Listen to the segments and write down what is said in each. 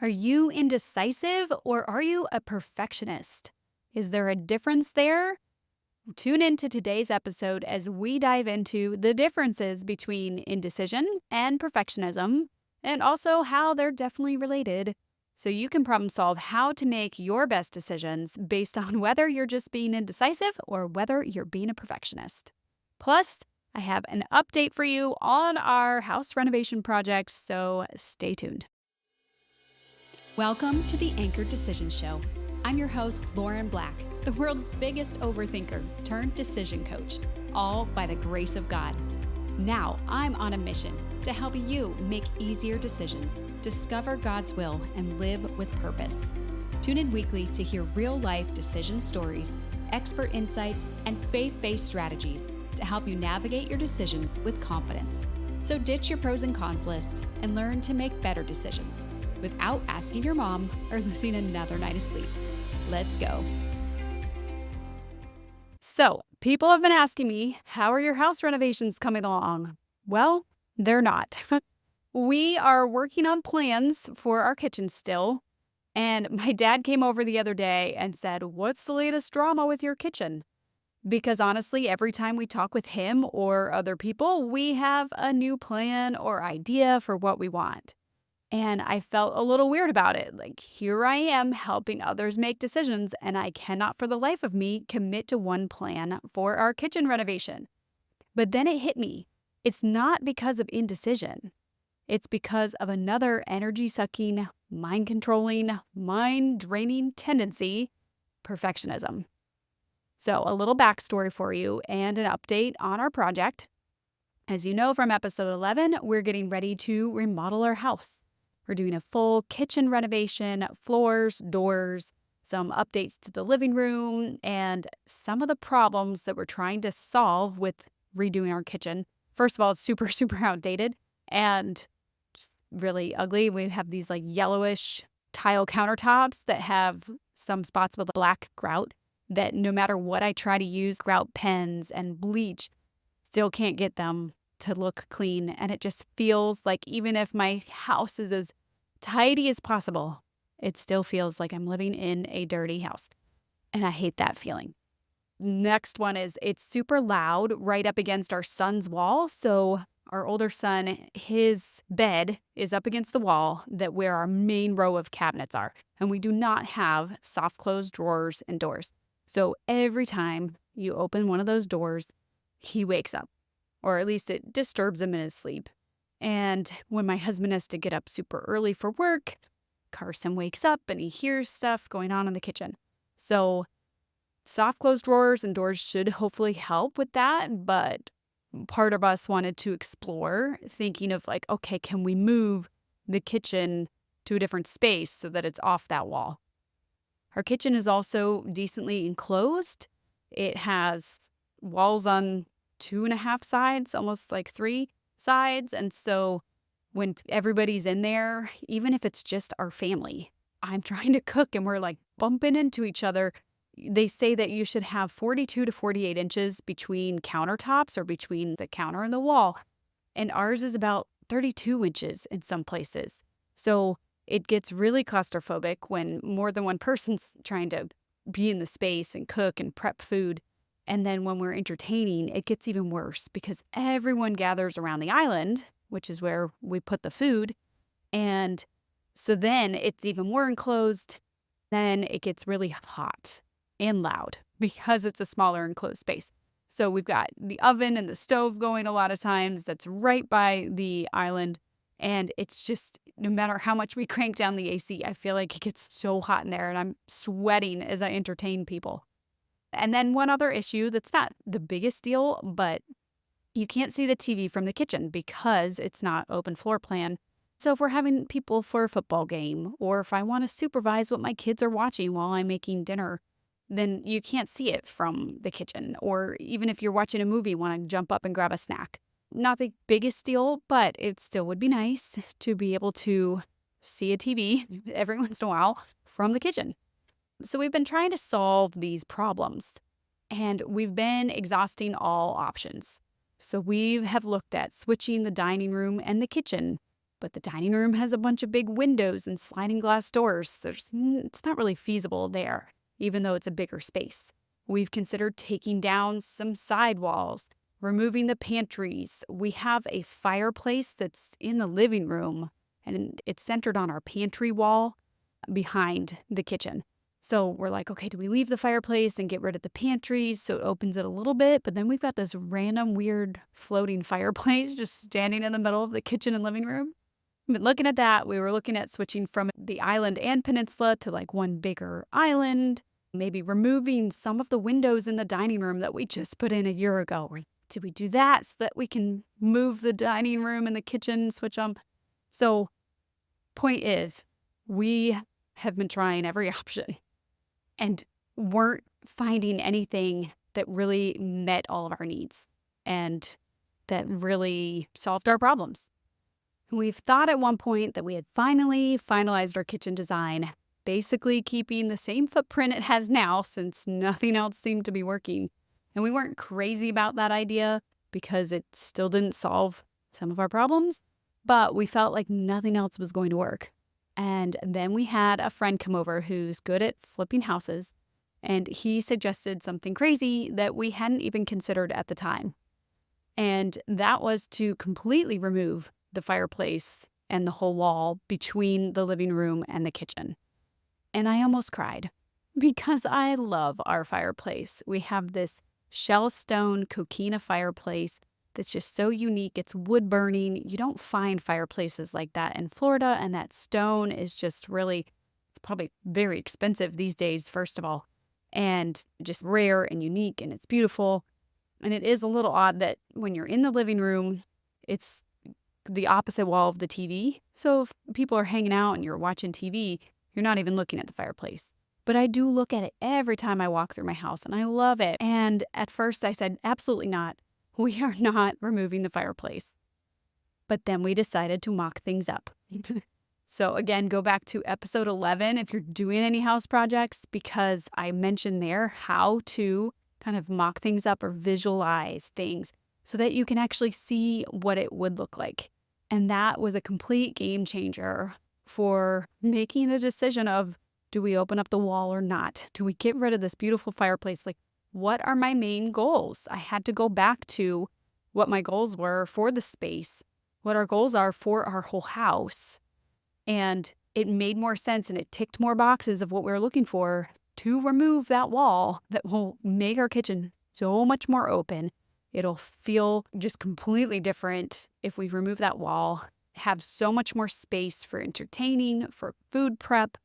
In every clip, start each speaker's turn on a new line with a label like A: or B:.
A: Are you indecisive or are you a perfectionist? Is there a difference there? Tune into today's episode as we dive into the differences between indecision and perfectionism, and also how they're definitely related. So you can problem solve how to make your best decisions based on whether you're just being indecisive or whether you're being a perfectionist. Plus, I have an update for you on our house renovation project, so stay tuned. Welcome to the Anchored Decision Show. I'm your host, Lauren Black, the world's biggest overthinker turned decision coach, all by the grace of God. Now, I'm on a mission to help you make easier decisions, discover God's will, and live with purpose. Tune in weekly to hear real-life decision stories, expert insights, and faith-based strategies to help you navigate your decisions with confidence. So ditch your pros and cons list and learn to make better decisions without asking your mom or losing another night of sleep. Let's go. So, people have been asking me, how are your house renovations coming along? Well, they're not. We are working on plans for our kitchen still. And my dad came over the other day and said, "What's the latest drama with your kitchen?" Because honestly, every time we talk with him or other people, we have a new plan or idea for what we want. And I felt a little weird about it. Like, here I am helping others make decisions, and I cannot for the life of me commit to one plan for our kitchen renovation. But then it hit me. It's not because of indecision, it's because of another energy sucking, mind controlling, mind draining tendency: perfectionism. So, a little backstory for you and an update on our project. As you know from episode 11, we're getting ready to remodel our house. We're doing a full kitchen renovation, floors, doors, some updates to the living room, and some of the problems that we're trying to solve with redoing our kitchen. First of all, it's super, super outdated and just really ugly. We have these like yellowish tile countertops that have some spots with black grout that no matter what I try to use, grout pens and bleach, still can't get them to look clean. And it just feels like even if my house is as tidy as possible, it still feels like I'm living in a dirty house. And I hate that feeling. Next one is it's super loud right up against our son's wall. So our older son, his bed is up against the wall that where our main row of cabinets are. And we do not have soft closed drawers and doors. So every time you open one of those doors, he wakes up, or at least it disturbs him in his sleep. And when my husband has to get up super early for work, Carson wakes up and he hears stuff going on in the kitchen. So soft closed drawers and doors should hopefully help with that. But part of us wanted to explore thinking of like, okay, can we move the kitchen to a different space so that it's off that wall? Our kitchen is also decently enclosed. It has walls on 2.5 sides, almost like 3 sides. And so when everybody's in there, even if it's just our family, I'm trying to cook and we're like bumping into each other. They say that you should have 42 to 48 inches between countertops or between the counter and the wall. And ours is about 32 inches in some places. So it gets really claustrophobic when more than one person's trying to be in the space and cook and prep food. And then when we're entertaining, it gets even worse because everyone gathers around the island, which is where we put the food. And so then it's even more enclosed. Then it gets really hot and loud because it's a smaller enclosed space. So we've got the oven and the stove going a lot of times that's right by the island. And it's just, no matter how much we crank down the AC, I feel like it gets so hot in there and I'm sweating as I entertain people. And then one other issue that's not the biggest deal, but you can't see the TV from the kitchen because it's not open floor plan. So if we're having people for a football game, or if I want to supervise what my kids are watching while I'm making dinner, then you can't see it from the kitchen. Or even if you're watching a movie, want to jump up and grab a snack. Not the biggest deal, but it still would be nice to be able to see a TV every once in a while from the kitchen. So we've been trying to solve these problems, and we've been exhausting all options. So we have looked at switching the dining room and the kitchen, but the dining room has a bunch of big windows and sliding glass doors. It's not really feasible there, even though it's a bigger space. We've considered taking down some sidewalls, removing the pantries. We have a fireplace that's in the living room, and it's centered on our pantry wall behind the kitchen. So we're like, okay, do we leave the fireplace and get rid of the pantries so it opens it a little bit? But then we've got this random weird floating fireplace just standing in the middle of the kitchen and living room. But looking at that, we were looking at switching from the island and peninsula to like one bigger island, maybe removing some of the windows in the dining room that we just put in a year ago. Do we do that so that we can move the dining room and the kitchen, switch them? So, point is, we have been trying every option and weren't finding anything that really met all of our needs and that really solved our problems. We've thought at one point that we had finally finalized our kitchen design, basically keeping the same footprint it has now since nothing else seemed to be working. And we weren't crazy about that idea because it still didn't solve some of our problems, but we felt like nothing else was going to work. And then we had a friend come over who's good at flipping houses, and he suggested something crazy that we hadn't even considered at the time. And that was to completely remove the fireplace and the whole wall between the living room and the kitchen. And I almost cried because I love our fireplace. We have this shell stone coquina fireplace that's just so unique. It's wood burning. You don't find fireplaces like that in Florida, and that stone is just really, it's probably very expensive these days, first of all, and just rare and unique, and it's beautiful. And it is a little odd that when you're in the living room, it's the opposite wall of the TV. So if people are hanging out and you're watching TV, you're not even looking at the fireplace. But I do look at it every time I walk through my house, and I love it. And at first I said, absolutely not. We are not removing the fireplace. But then we decided to mock things up. So again, go back to episode 11 if you're doing any house projects, because I mentioned there how to kind of mock things up or visualize things so that you can actually see what it would look like. And that was a complete game changer for making a decision of, do we open up the wall or not? Do we get rid of this beautiful fireplace? Like, what are my main goals? I had to go back to what my goals were for the space, what our goals are for our whole house. And it made more sense and it ticked more boxes of what we were looking for to remove that wall that will make our kitchen so much more open. It'll feel just completely different if we remove that wall, have so much more space for entertaining, for food prep.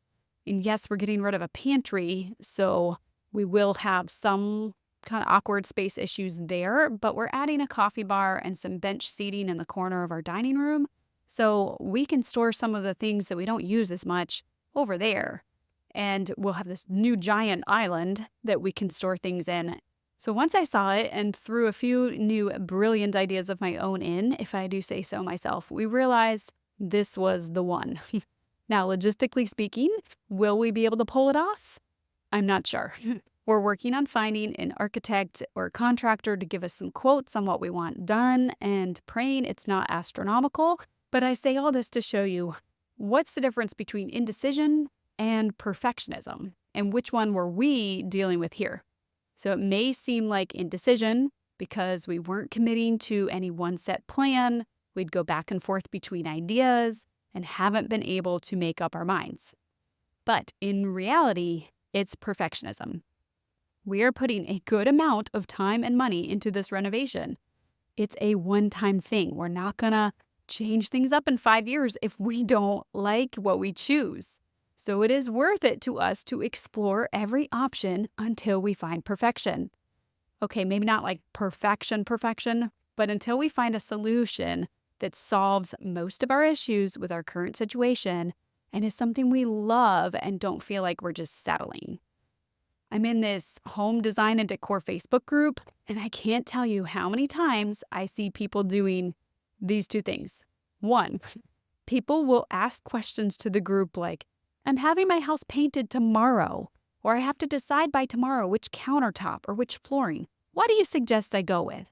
A: And yes, we're getting rid of a pantry, so we will have some kind of awkward space issues there, but we're adding a coffee bar and some bench seating in the corner of our dining room, so we can store some of the things that we don't use as much over there. And we'll have this new giant island that we can store things in. So once I saw it and threw a few new brilliant ideas of my own in, if I do say so myself, we realized this was the one. Now, logistically speaking, will we be able to pull it off? I'm not sure. We're working on finding an architect or contractor to give us some quotes on what we want done and praying it's not astronomical. But I say all this to show you what's the difference between indecision and perfectionism, and which one were we dealing with here. So it may seem like indecision because we weren't committing to any one set plan. We'd go back and forth between ideas and haven't been able to make up our minds. But in reality, it's perfectionism. We are putting a good amount of time and money into this renovation. It's a one-time thing. We're not gonna change things up in 5 years if we don't like what we choose. So it is worth it to us to explore every option until we find perfection. Okay, maybe not like perfection, but until we find a solution that solves most of our issues with our current situation and is something we love and don't feel like we're just settling. I'm in this home design and decor Facebook group, and I can't tell you how many times I see people doing these two things. One, people will ask questions to the group like, I'm having my house painted tomorrow, or I have to decide by tomorrow which countertop or which flooring. What do you suggest I go with?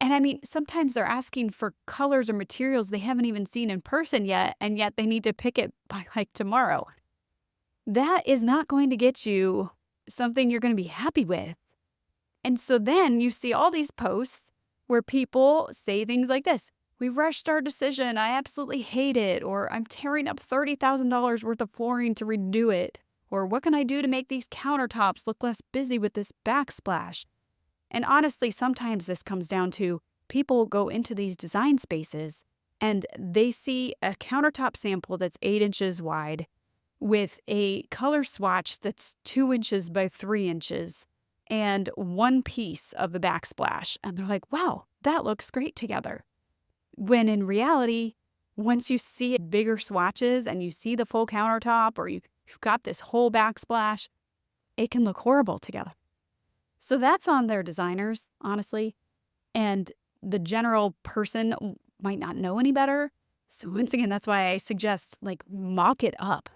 A: And I mean, sometimes they're asking for colors or materials they haven't even seen in person yet, and yet they need to pick it by like tomorrow. That is not going to get you something you're going to be happy with. And so then you see all these posts where people say things like this: "We rushed our decision. I absolutely hate it." Or "I'm tearing up $30,000 worth of flooring to redo it." Or "What can I do to make these countertops look less busy with this backsplash?" And honestly, sometimes this comes down to people go into these design spaces and they see a countertop sample that's 8 inches wide with a color swatch that's 2 inches by 3 inches and one piece of the backsplash. And they're like, wow, that looks great together. When in reality, once you see bigger swatches and you see the full countertop, or you've got this whole backsplash, it can look horrible together. So that's on their designers, honestly. And the general person might not know any better. So once again, that's why I suggest mock it up.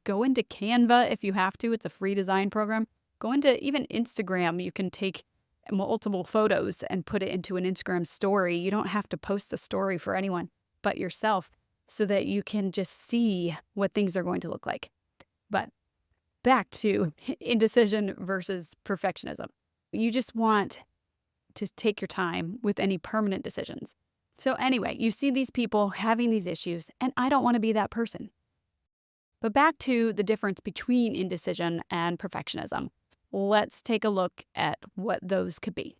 A: Go into Canva if you have to. It's a free design program. Go into even Instagram. You can take multiple photos and put it into an Instagram story. You don't have to post the story for anyone but yourself, so that you can just see what things are going to look like. But back to indecision versus perfectionism. You just want to take your time with any permanent decisions. So anyway, you see these people having these issues, and I don't want to be that person. But back to the difference between indecision and perfectionism. Let's take a look at what those could be.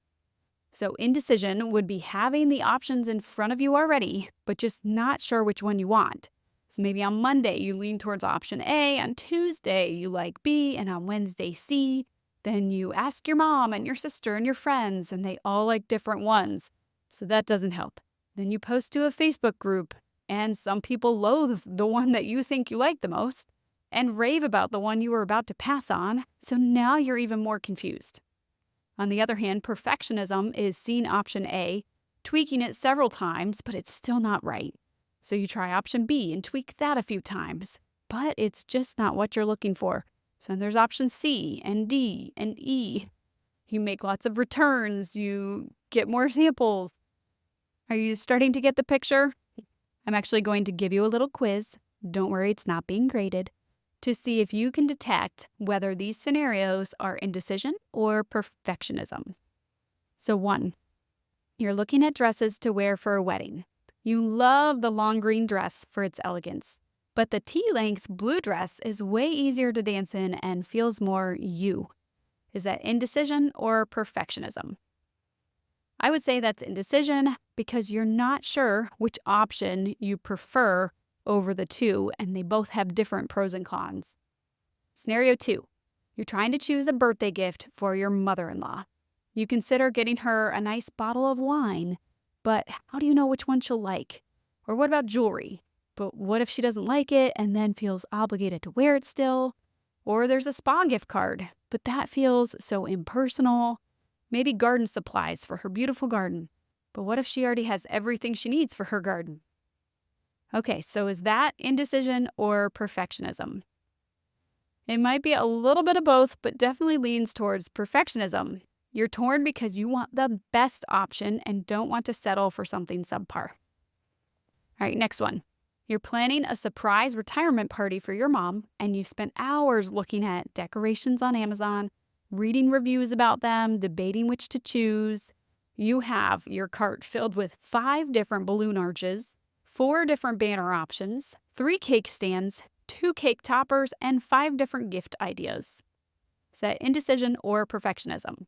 A: So indecision would be having the options in front of you already, but just not sure which one you want. So maybe on Monday you lean towards option A, on Tuesday you like B, and on Wednesday C. Then you ask your mom and your sister and your friends, and they all like different ones. So that doesn't help. Then you post to a Facebook group, and some people loathe the one that you think you like the most and rave about the one you were about to pass on. So now you're even more confused. On the other hand, perfectionism is seeing option A, tweaking it several times, but it's still not right. So you try option B and tweak that a few times, but it's just not what you're looking for. So then there's option C and D and E. You make lots of returns, you get more samples. Are you starting to get the picture? I'm actually going to give you a little quiz. Don't worry, it's not being graded. To see if you can detect whether these scenarios are indecision or perfectionism. So 1, you're looking at dresses to wear for a wedding. You love the long green dress for its elegance, but the tea-length blue dress is way easier to dance in and feels more you. Is that indecision or perfectionism? I would say that's indecision because you're not sure which option you prefer over the two, and they both have different pros and cons. Scenario 2, you're trying to choose a birthday gift for your mother-in-law. You consider getting her a nice bottle of wine, but how do you know which one she'll like? Or what about jewelry? But what if she doesn't like it and then feels obligated to wear it still? Or there's a spa gift card, but that feels so impersonal. Maybe garden supplies for her beautiful garden. But what if she already has everything she needs for her garden? Okay, so is that indecision or perfectionism? It might be a little bit of both, but definitely leans towards perfectionism. You're torn because you want the best option and don't want to settle for something subpar. All right, next one. You're planning a surprise retirement party for your mom, and you've spent hours looking at decorations on Amazon, reading reviews about them, debating which to choose. You have your cart filled with 5 different balloon arches, 4 different banner options, 3 cake stands, 2 cake toppers, and 5 different gift ideas. Is that indecision or perfectionism?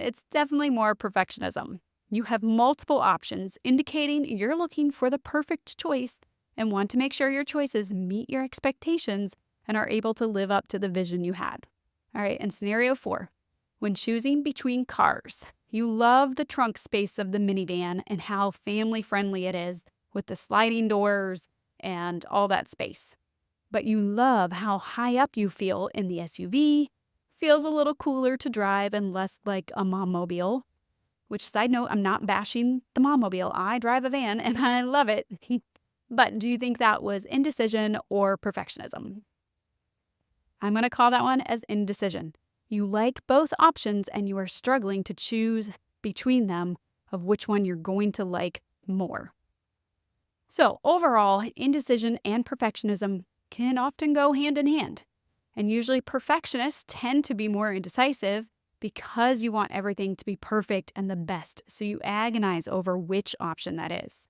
A: It's definitely more perfectionism. You have multiple options, indicating you're looking for the perfect choice and want to make sure your choices meet your expectations and are able to live up to the vision you had. All right, and scenario 4. When choosing between cars, you love the trunk space of the minivan and how family-friendly it is with the sliding doors and all that space. But you love how high up you feel in the SUV, feels a little cooler to drive and less like a mom-mobile. Which, side note, I'm not bashing the mom-mobile. I drive a van and I love it. But do you think that was indecision or perfectionism? I'm going to call that one as indecision. You like both options and you are struggling to choose between them of which one you're going to like more. So, overall, indecision and perfectionism can often go hand in hand. And usually, perfectionists tend to be more indecisive because you want everything to be perfect and the best. So, you agonize over which option that is.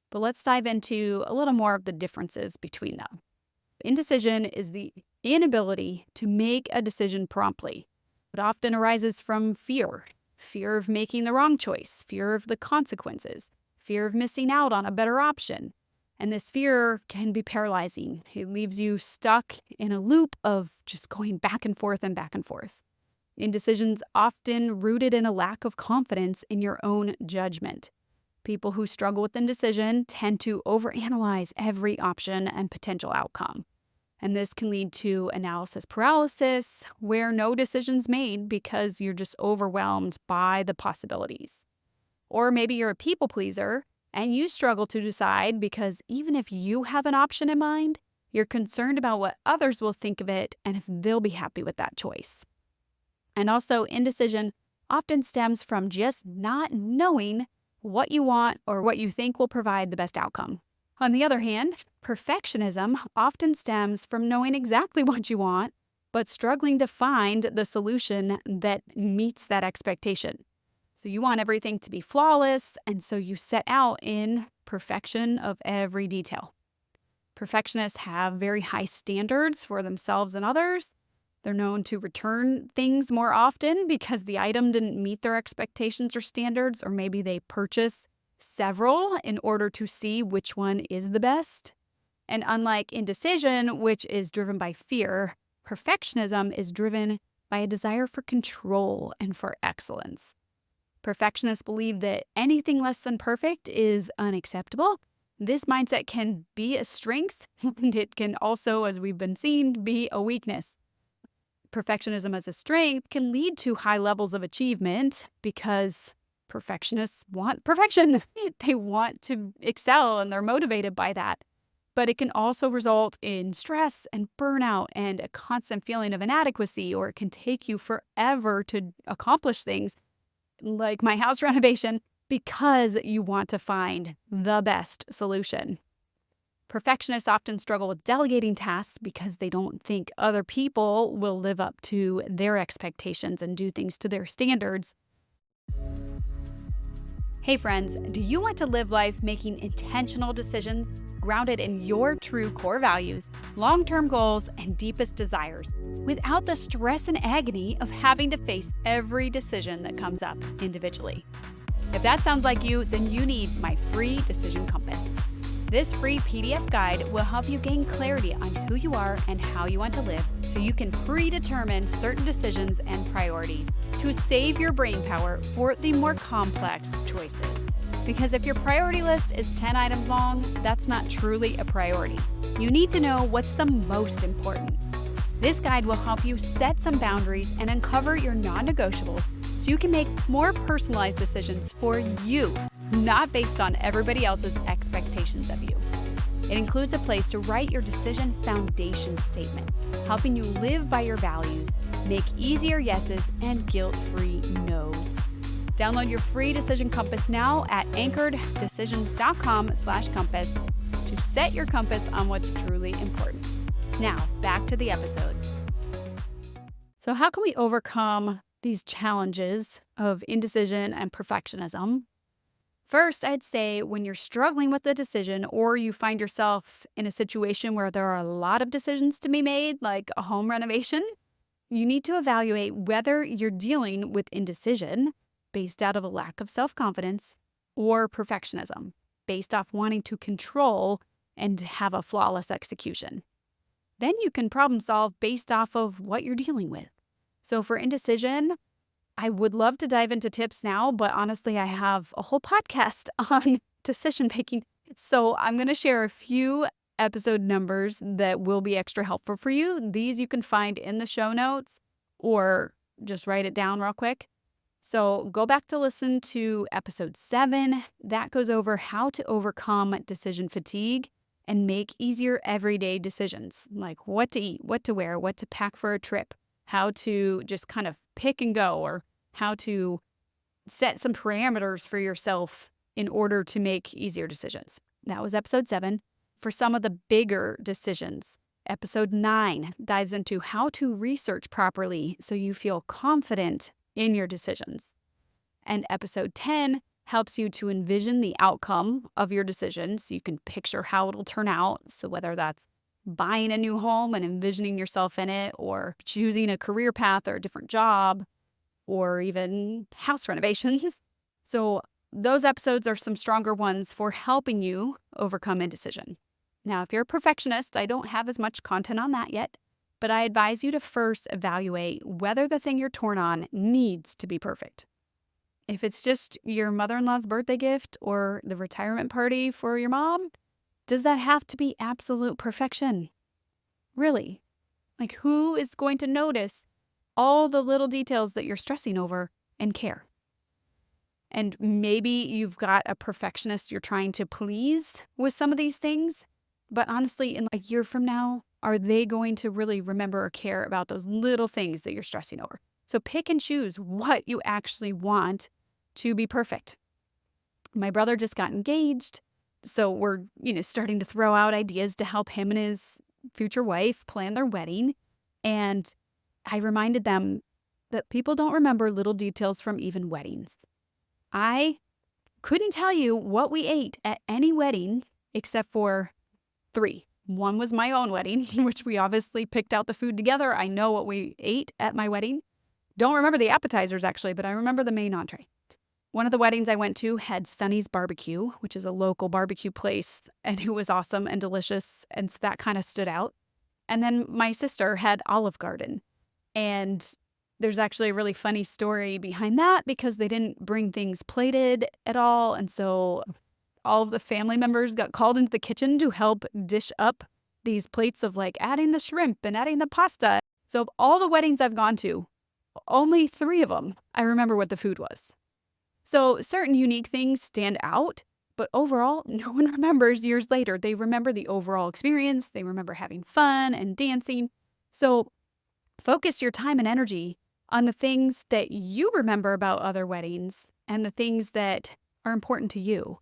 A: But let's dive into a little more of the differences between them. Indecision is the inability to make a decision promptly. It often arises from fear of making the wrong choice, fear of the consequences, fear of missing out on a better option. And this fear can be paralyzing. It leaves you stuck in a loop of just going back and forth and back and forth. Indecision's often rooted in a lack of confidence in your own judgment. People who struggle with indecision tend to overanalyze every option and potential outcome. And this can lead to analysis paralysis, where no decision's made because you're just overwhelmed by the possibilities. Or maybe you're a people pleaser and you struggle to decide because even if you have an option in mind, you're concerned about what others will think of it and if they'll be happy with that choice. And also, indecision often stems from just not knowing what you want or what you think will provide the best outcome. On the other hand, perfectionism often stems from knowing exactly what you want, but struggling to find the solution that meets that expectation. So you want everything to be flawless, and so you set out in perfection of every detail. Perfectionists have very high standards for themselves and others. They're known to return things more often because the item didn't meet their expectations or standards, or maybe they purchase several in order to see which one is the best. And unlike indecision, which is driven by fear, perfectionism is driven by a desire for control and for excellence. Perfectionists believe that anything less than perfect is unacceptable. This mindset can be a strength, and it can also, as we've been seeing, be a weakness. Perfectionism as a strength can lead to high levels of achievement because perfectionists want perfection. They want to excel and they're motivated by that. But it can also result in stress and burnout and a constant feeling of inadequacy, or it can take you forever to accomplish things like my house renovation because you want to find the best solution. Perfectionists often struggle with delegating tasks because they don't think other people will live up to their expectations and do things to their standards. Hey friends, do you want to live life making intentional decisions grounded in your true core values, long-term goals, and deepest desires without the stress and agony of having to face every decision that comes up individually? If that sounds like you, then you need my free decision compass. This free PDF guide will help you gain clarity on who you are and how you want to live so you can predetermine certain decisions and priorities to save your brain power for the more complex choices. Because if your priority list is 10 items long, that's not truly a priority. You need to know what's the most important. This guide will help you set some boundaries and uncover your non-negotiables so you can make more personalized decisions for you, not based on everybody else's expectations of you. It includes a place to write your decision foundation statement, helping you live by your values, make easier yeses and guilt-free nos. Download your free decision compass now at anchoreddecisions.com/compass to set your compass on what's truly important. Now, back to the episode. So how can we overcome these challenges of indecision and perfectionism? First, I'd say when you're struggling with the decision or you find yourself in a situation where there are a lot of decisions to be made, like a home renovation, you need to evaluate whether you're dealing with indecision based out of a lack of self-confidence or perfectionism based off wanting to control and have a flawless execution. Then you can problem solve based off of what you're dealing with. So for indecision, I would love to dive into tips now, but honestly, I have a whole podcast on decision making. So I'm going to share a few episode numbers that will be extra helpful for you. These you can find in the show notes or just write it down real quick. So go back to listen to episode 7. That goes over how to overcome decision fatigue and make easier everyday decisions, like what to eat, what to wear, what to pack for a trip, how to just kind of pick and go, or how to set some parameters for yourself in order to make easier decisions. That was episode 7. For some of the bigger decisions, episode 9 dives into how to research properly so you feel confident in your decisions. And episode 10 helps you to envision the outcome of your decisions so you can picture how it'll turn out. So whether that's buying a new home and envisioning yourself in it, or choosing a career path or a different job, or even house renovations. So those episodes are some stronger ones for helping you overcome indecision. Now, if you're a perfectionist, I don't have as much content on that yet, but I advise you to first evaluate whether the thing you're torn on needs to be perfect. If it's just your mother-in-law's birthday gift or the retirement party for your mom, does that have to be absolute perfection? Really? Like, who is going to notice all the little details that you're stressing over and care? And maybe you've got a perfectionist you're trying to please with some of these things, but honestly, in a year from now, are they going to really remember or care about those little things that you're stressing over? So pick and choose what you actually want to be perfect. My brother just got engaged, so we're, starting to throw out ideas to help him and his future wife plan their wedding. And I reminded them that people don't remember little details from even weddings. I couldn't tell you what we ate at any wedding except for 3. One was my own wedding, which we obviously picked out the food together. I know what we ate at my wedding. Don't remember the appetizers, actually, but I remember the main entree. One of the weddings I went to had Sonny's Barbecue, which is a local barbecue place, and it was awesome and delicious, and so that kind of stood out. And then my sister had Olive Garden, and there's actually a really funny story behind that because they didn't bring things plated at all, and so all of the family members got called into the kitchen to help dish up these plates of adding the shrimp and adding the pasta. So of all the weddings I've gone to, only 3 of them I remember what the food was. So certain unique things stand out, but overall, no one remembers years later. They remember the overall experience. They remember having fun and dancing. So focus your time and energy on the things that you remember about other weddings and the things that are important to you.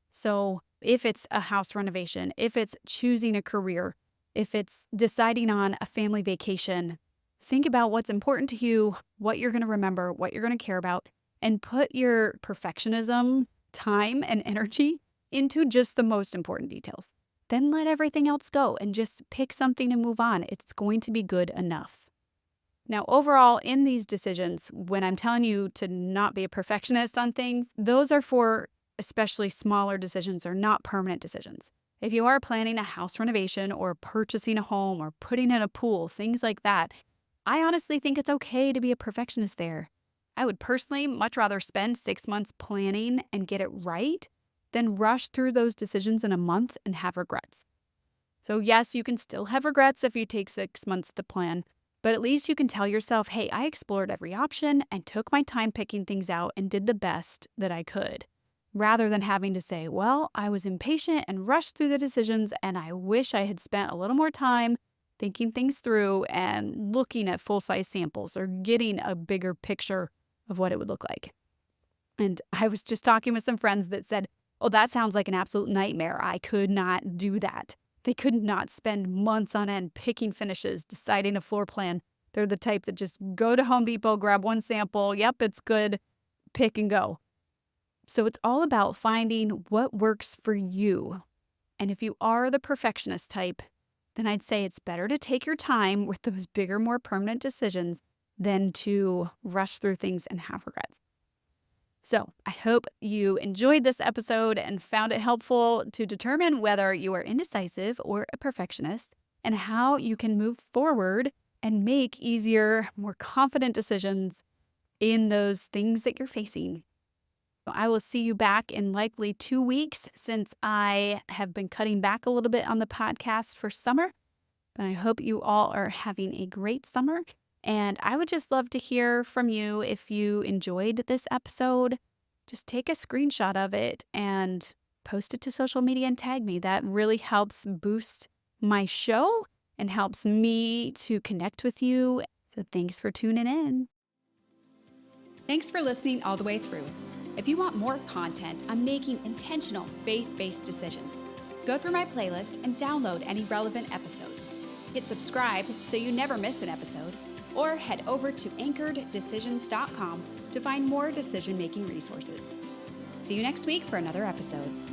A: So if it's a house renovation, if it's choosing a career, if it's deciding on a family vacation, think about what's important to you, what you're going to remember, what you're going to care about, and put your perfectionism, time, and energy into just the most important details. Then let everything else go and just pick something and move on. It's going to be good enough. Now, overall, in these decisions, when I'm telling you to not be a perfectionist on things, those are for especially smaller decisions or not permanent decisions. If you are planning a house renovation or purchasing a home or putting in a pool, things like that, I honestly think it's okay to be a perfectionist there. I would personally much rather spend 6 months planning and get it right than rush through those decisions in a month and have regrets. So yes, you can still have regrets if you take 6 months to plan, but at least you can tell yourself, hey, I explored every option and took my time picking things out and did the best that I could, rather than having to say, well, I was impatient and rushed through the decisions and I wish I had spent a little more time thinking things through and looking at full-size samples or getting a bigger picture of what it would look like. And I was just talking with some friends that said, oh, that sounds like an absolute nightmare. I could not do that. They could not spend months on end picking finishes, deciding a floor plan. They're the type that just go to Home Depot, grab one sample. Yep, it's good. Pick and go. So it's all about finding what works for you. And if you are the perfectionist type, then I'd say it's better to take your time with those bigger, more permanent decisions than to rush through things and have regrets. So I hope you enjoyed this episode and found it helpful to determine whether you are indecisive or a perfectionist and how you can move forward and make easier, more confident decisions in those things that you're facing. I will see you back in likely 2 weeks since I have been cutting back a little bit on the podcast for summer. But I hope you all are having a great summer. And I would just love to hear from you if you enjoyed this episode. Just take a screenshot of it and post it to social media and tag me. That really helps boost my show and helps me to connect with you. So thanks for tuning in. Thanks for listening all the way through. If you want more content on making intentional faith-based decisions, go through my playlist and download any relevant episodes. Hit subscribe so you never miss an episode, or head over to anchoreddecisions.com to find more decision-making resources. See you next week for another episode.